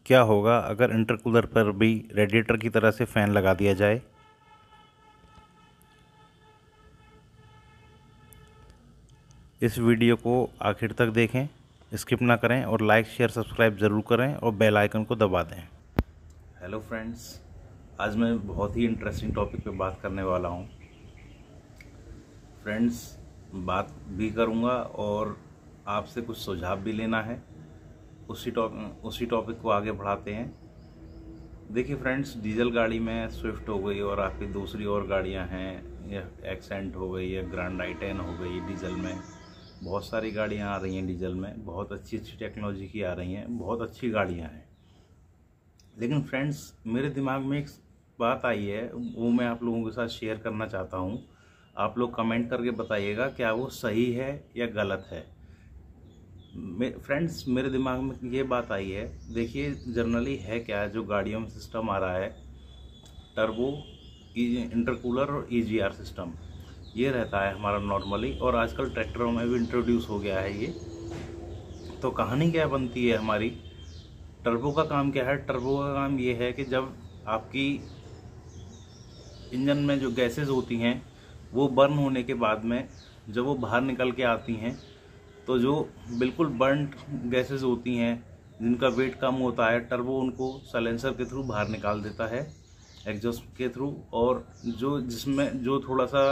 क्या होगा अगर इंटरकूलर पर भी रेडिएटर की तरह से फ़ैन लगा दिया जाए। इस वीडियो को आखिर तक देखें, स्किप ना करें और लाइक शेयर सब्सक्राइब ज़रूर करें और बेल आइकन को दबा दें। हेलो फ्रेंड्स, आज मैं बहुत ही इंटरेस्टिंग टॉपिक पे बात करने वाला हूँ। फ्रेंड्स, बात भी करूँगा और आपसे कुछ सुझाव भी लेना है। उसी टॉपिक को आगे बढ़ाते हैं। देखिए फ्रेंड्स, डीजल गाड़ी में स्विफ्ट हो गई और आपकी दूसरी और गाड़ियां हैं, या एक्सेंट हो गई या ग्रैंड आई-10 हो गई। डीजल में बहुत सारी गाड़ियां आ रही हैं, डीजल में बहुत अच्छी अच्छी टेक्नोलॉजी की आ रही हैं, बहुत अच्छी गाड़ियां हैं। लेकिन फ्रेंड्स, मेरे दिमाग में एक बात आई है, वो मैं आप लोगों के साथ शेयर करना चाहता हूँ। आप लोग कमेंट करके बताइएगा क्या वो सही है या गलत है। फ्रेंड्स, मेरे दिमाग में ये बात आई है। देखिए, जनरली है क्या, जो गाड़ियों में सिस्टम आ रहा है, टर्बो, इंटरकूलर और ईजीआर सिस्टम, ये रहता है हमारा नॉर्मली, और आजकल ट्रैक्टरों में भी इंट्रोड्यूस हो गया है ये। तो कहानी क्या बनती है हमारी, टर्बो का काम क्या है? टर्बो का काम ये है कि जब आपकी इंजन में जो गैसेज होती हैं वो बर्न होने के बाद में जब वो बाहर निकल के आती हैं, तो जो बिल्कुल बर्नड गैसेस होती हैं जिनका वेट कम होता है, टर्बो उनको साइलेंसर के थ्रू बाहर निकाल देता है, एग्जॉस्ट के थ्रू। और जो जिसमें जो थोड़ा सा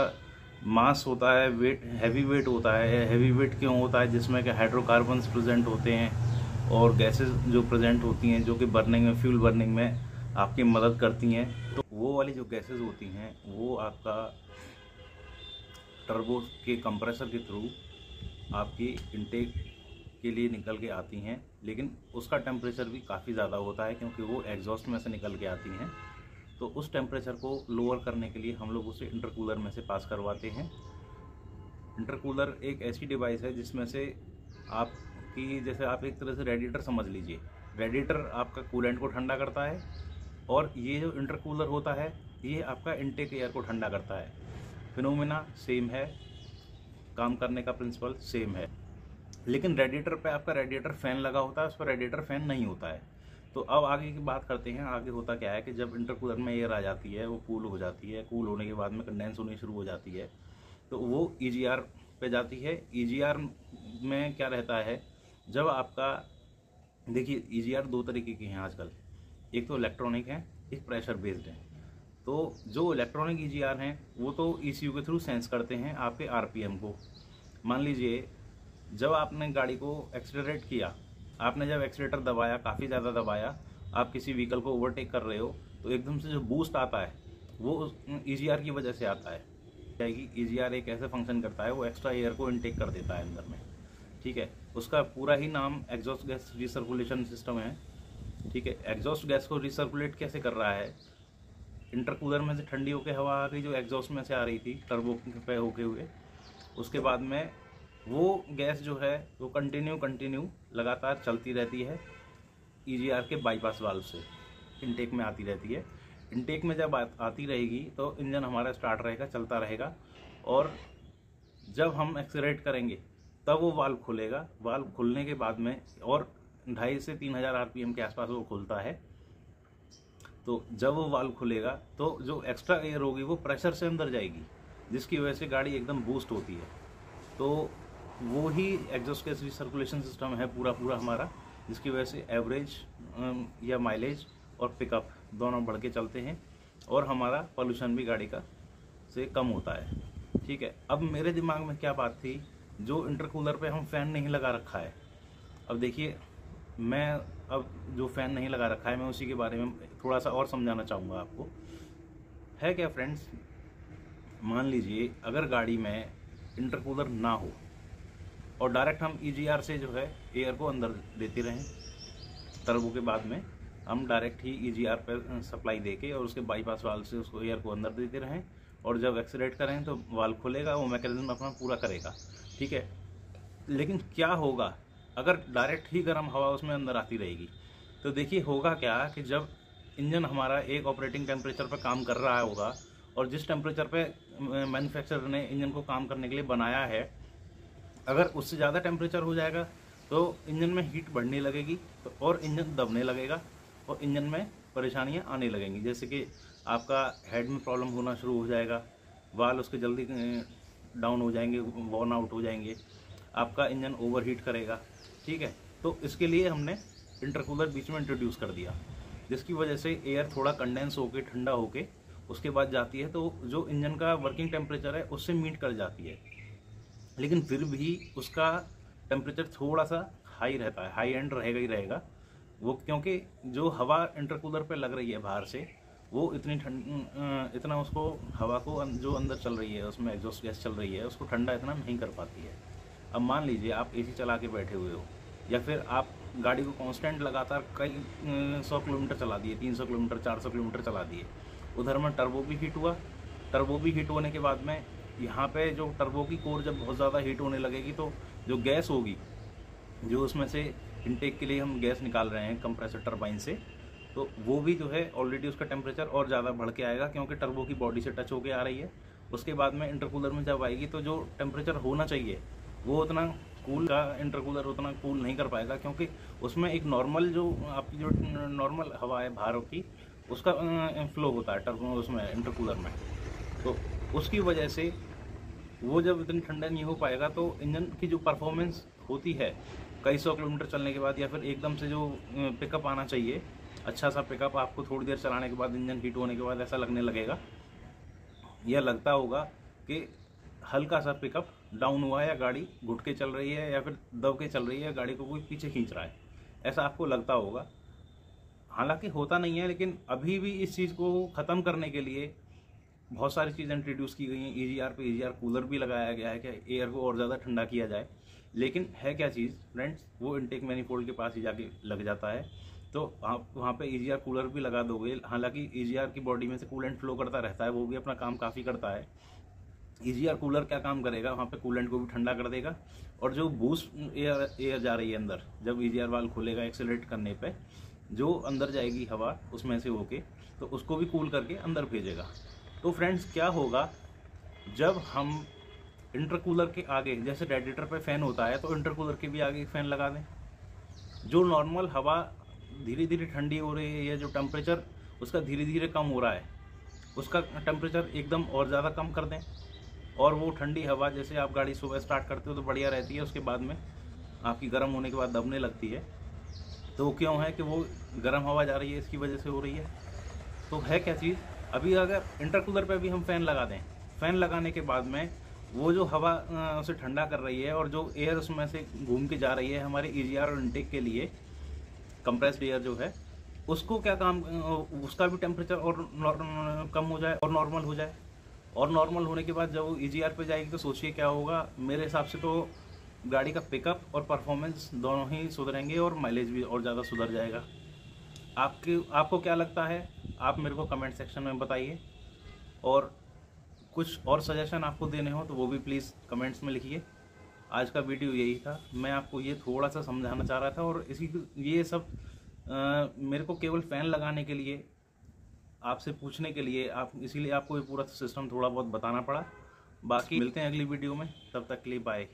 मास होता है, वेट, हैवी वेट होता है। हैवी वेट क्यों होता है? जिसमें कि हाइड्रोकार्बन्स प्रेजेंट होते हैं और गैसेस जो प्रेजेंट होती हैं, जो कि बर्निंग में, फ्यूल बर्निंग में आपकी मदद करती हैं। तो वो वाली जो गैसेस होती हैं वो आपका टर्बो के कंप्रेसर के थ्रू आपकी इनटेक के लिए निकल के आती हैं। लेकिन उसका टेम्परेचर भी काफ़ी ज़्यादा होता है, क्योंकि वो एग्जॉस्ट में से निकल के आती हैं। तो उस टेम्परेचर को लोअर करने के लिए हम लोग उसे इंटरकूलर में से पास करवाते हैं। इंटरकूलर एक ऐसी डिवाइस है जिसमें से आपकी, जैसे आप एक तरह से रेडिएटर समझ लीजिए। रेडिएटर आपका कूलेंट को ठंडा करता है, और ये जो इंटरकूलर होता है ये आपका इनटेक एयर को ठंडा करता है। फिनोमेना सेम है, काम करने का प्रिंसिपल सेम है। लेकिन रेडिएटर पे आपका रेडिएटर फैन लगा होता है, उस पर रेडिएटर फैन नहीं होता है। तो अब आगे की बात करते हैं। आगे होता क्या है कि जब इंटरकूलर में एयर आ जाती है, वो कूल हो जाती है, कूल होने के बाद में कंडेंस होनी शुरू हो जाती है, तो वो ईजीआर पे जाती है। ईजीआर में क्या रहता है, जब आपका, देखिए ईजीआर दो तरीके के हैं आजकल, एक तो इलेक्ट्रॉनिक है, एक प्रेशर बेस्ड है। तो जो इलेक्ट्रॉनिक ईजीआर हैं वो तो ईसीयू के थ्रू सेंस करते हैं आपके आरपीएम को। मान लीजिए जब आपने गाड़ी को एक्सीलरेट किया, आपने जब एक्सीलेटर दबाया, काफ़ी ज़्यादा दबाया, आप किसी व्हीकल को ओवरटेक कर रहे हो, तो एकदम से जो बूस्ट आता है वो ईजीआर की वजह से आता है। क्या है कि ईजीआर एक ऐसे फंक्शन करता है, वो एक्स्ट्रा एयर को इनटेक कर देता है अंदर में। ठीक है, उसका पूरा ही नाम एग्जॉस्ट गैस रिसर्कुलेशन सिस्टम है। ठीक है, एग्जॉस्ट गैस को रिसर्कुलेट कैसे कर रहा है? इंटरकूलर में से ठंडी होकर हवा आ रही, जो एग्जॉस्ट में से आ रही थी टर्बो पे होके हुए, उसके बाद में वो गैस जो है वो कंटिन्यू लगातार चलती रहती है ईजीआर के बाईपास वाल्व से, इनटेक में आती रहती है। इनटेक में जब आती रहेगी तो इंजन हमारा स्टार्ट रहेगा, चलता रहेगा, और जब हम एक्सीलरेट करेंगे तब वो वाल्व खुलेगा। वाल्व खुलने के बाद में, और 2,500 से 3,000 आरपीएम के आसपास वो खुलता है। तो जब वो वाल्व खुलेगा तो जो एक्स्ट्रा एयर होगी वो प्रेशर से अंदर जाएगी, जिसकी वजह से गाड़ी एकदम बूस्ट होती है। तो वो ही एग्जॉस्ट गैस रिसर्कुलेशन सिस्टम है पूरा हमारा, जिसकी वजह से एवरेज या माइलेज और पिकअप दोनों बढ़ के चलते हैं, और हमारा पोल्यूशन भी गाड़ी का से कम होता है। ठीक है, अब मेरे दिमाग में क्या बात थी, जो इंटरकूलर पे हम फ़ैन नहीं लगा रखा है। अब देखिए, मैं अब जो फ़ैन नहीं लगा रखा है, मैं उसी के बारे में थोड़ा सा और समझाना चाहूँगा आपको। है क्या फ्रेंड्स, मान लीजिए अगर गाड़ी में इंटरकूलर ना हो और डायरेक्ट हम ईजीआर से जो है एयर को अंदर देते रहें, टर्बो के बाद में हम डायरेक्ट ही ईजीआर पर सप्लाई देके और उसके बाईपास वाल्व से उसको एयर को अंदर देते रहें, और जब एक्सीलरेट करें तो वाल्व खुलेगा, वो मैकेनिज्म अपना पूरा करेगा। ठीक है, लेकिन क्या होगा अगर डायरेक्ट ही गर्म हवा उसमें अंदर आती रहेगी? तो देखिए होगा क्या कि जब इंजन हमारा एक ऑपरेटिंग टेम्परेचर पर काम कर रहा होगा, और जिस टेम्परेचर पे मैन्युफैक्चरर ने इंजन को काम करने के लिए बनाया है, अगर उससे ज़्यादा टेम्परेचर हो जाएगा तो इंजन में हीट बढ़ने लगेगी, तो और इंजन दबने लगेगा, और इंजन में परेशानियां आने लगेंगी, जैसे कि आपका हेड में प्रॉब्लम होना शुरू हो जाएगा, वाल उसके जल्दी डाउन हो जाएंगे, वॉर्न आउट हो जाएंगे, आपका इंजन ओवरहीट करेगा। ठीक है, तो इसके लिए हमने इंटरकूलर बीच में इंट्रोड्यूस कर दिया, जिसकी वजह से एयर थोड़ा कंडेंस होके ठंडा होके उसके बाद जाती है, तो जो इंजन का वर्किंग टेम्परेचर है उससे मीट कर जाती है, लेकिन फिर भी उसका टेम्परेचर थोड़ा सा हाई रहता है, हाई एंड रहेगा ही रहेगा वो, क्योंकि जो हवा इंटरकूलर पे लग रही है बाहर से, वो इतनी इतना उसको हवा को जो अंदर चल रही है उसमें एग्जॉस्ट गैस चल रही है उसको ठंडा इतना नहीं कर पाती है। अब मान लीजिए आप एसी चला के बैठे हुए हो, या फिर आप गाड़ी को कांस्टेंट लगातार कई 100 किलोमीटर चला दिए, 300 किलोमीटर 400 किलोमीटर चला दिए, उधर में टर्बो भी हीट हुआ। टर्बो भी हीट होने के बाद में यहाँ पे जो टर्बो की कोर जब बहुत ज़्यादा हीट होने लगेगी, तो जो गैस होगी, जो उसमें से इनटेक के लिए हम गैस निकाल रहे हैं कंप्रेसर टरबाइन से, तो वो भी जो है ऑलरेडी उसका टेम्परेचर और ज़्यादा बढ़ के आएगा, क्योंकि टर्बो की बॉडी से टच होके आ रही है। उसके बाद में इंटरकूलर में जब आएगी तो जो टेम्परेचर होना चाहिए वो उतना कूल का इंटरकूलर उतना कूल नहीं कर पाएगा, क्योंकि उसमें एक नॉर्मल जो आपकी जो नॉर्मल हवा है बाहर की उसका फ्लो होता है टर्बो उसमें इंटरकूलर में, तो उसकी वजह से वो जब इतनी ठंडा नहीं हो पाएगा तो इंजन की जो परफॉर्मेंस होती है कई 100 किलोमीटर चलने के बाद, या फिर एकदम से जो पिकअप आना चाहिए, अच्छा सा पिकअप आपको थोड़ी देर चलाने के बाद इंजन हीट होने के बाद ऐसा लगने लगेगा, या लगता होगा कि हल्का सा पिकअप डाउन हुआ है, या गाड़ी घुट के चल रही है, या फिर दब के चल रही है, गाड़ी को कोई पीछे खींच रहा है, ऐसा आपको लगता होगा। हालांकि होता नहीं है, लेकिन अभी भी इस चीज़ को ख़त्म करने के लिए बहुत सारी चीज़ें इंट्रोड्यूस की गई हैं। ईजीआर पे ईजीआर कूलर भी लगाया गया है कि एयर को और ज़्यादा ठंडा किया जाए, लेकिन है क्या चीज़ फ्रेंड्स, वो इनटेक मैनिफोल्ड के पास ही जाके लग जाता है, तो आप वहाँ पे ईजीआर कूलर भी लगा दोगे। हालांकि ईजीआर की बॉडी में से कूलेंट फ्लो करता रहता है, वो भी अपना काम काफ़ी करता है। ईजीआर कूलर क्या काम करेगा, वहाँ पे कूलेंट को भी ठंडा कर देगा, और जो बूस्ट एयर जा रही है अंदर, जब ईजीआर वाल्व खुलेगा एक्सेलरेट करने पे, जो अंदर जाएगी हवा उसमें से होके, तो उसको भी कूल करके अंदर भेजेगा। तो फ्रेंड्स क्या होगा, जब हम इंटरकूलर के आगे, जैसे रेडिएटर पे फैन होता है, तो इंटरकूलर के भी आगे फैन लगा दें, जो नॉर्मल हवा धीरे धीरे ठंडी हो रही है, या जो टेम्परेचर उसका धीरे धीरे कम हो रहा है, उसका टेम्परेचर एकदम और ज़्यादा कम कर दें, और वो ठंडी हवा, जैसे आप गाड़ी सुबह स्टार्ट करते हो तो बढ़िया रहती है, उसके बाद में आपकी गर्म होने के बाद दबने लगती है, तो क्यों है कि वो गर्म हवा जा रही है, इसकी वजह से हो रही है। तो है क्या चीज़, अभी अगर इंटरकूलर पे भी हम फ़ैन लगा दें, फ़ैन लगाने के बाद में वो जो हवा उसे ठंडा कर रही है, और जो एयर उसमें से घूम के जा रही है हमारे ईजीआर और इनटेक के लिए, कंप्रेस्ड एयर जो है, उसको क्या काम, उसका भी टेम्परेचर और कम हो जाए और नॉर्मल हो जाए, और नॉर्मल होने के बाद जब ईजीआर पे जाएगी तो सोचिए क्या होगा। मेरे हिसाब से तो गाड़ी का पिकअप और परफॉर्मेंस दोनों ही सुधरेंगे, और माइलेज भी और ज़्यादा सुधर जाएगा। आपको क्या लगता है, आप मेरे को कमेंट सेक्शन में बताइए, और कुछ और सजेशन आपको देने हो तो वो भी प्लीज़ कमेंट्स में लिखिए। आज का वीडियो यही था, मैं आपको ये थोड़ा सा समझाना चाह रहा था, और ये सब मेरे को केवल फ़ैन लगाने के लिए, आपसे पूछने के लिए, इसीलिए आपको ये पूरा सिस्टम थोड़ा बहुत बताना पड़ा। बाकी मिलते हैं अगली वीडियो में, तब तक के लिए बाय।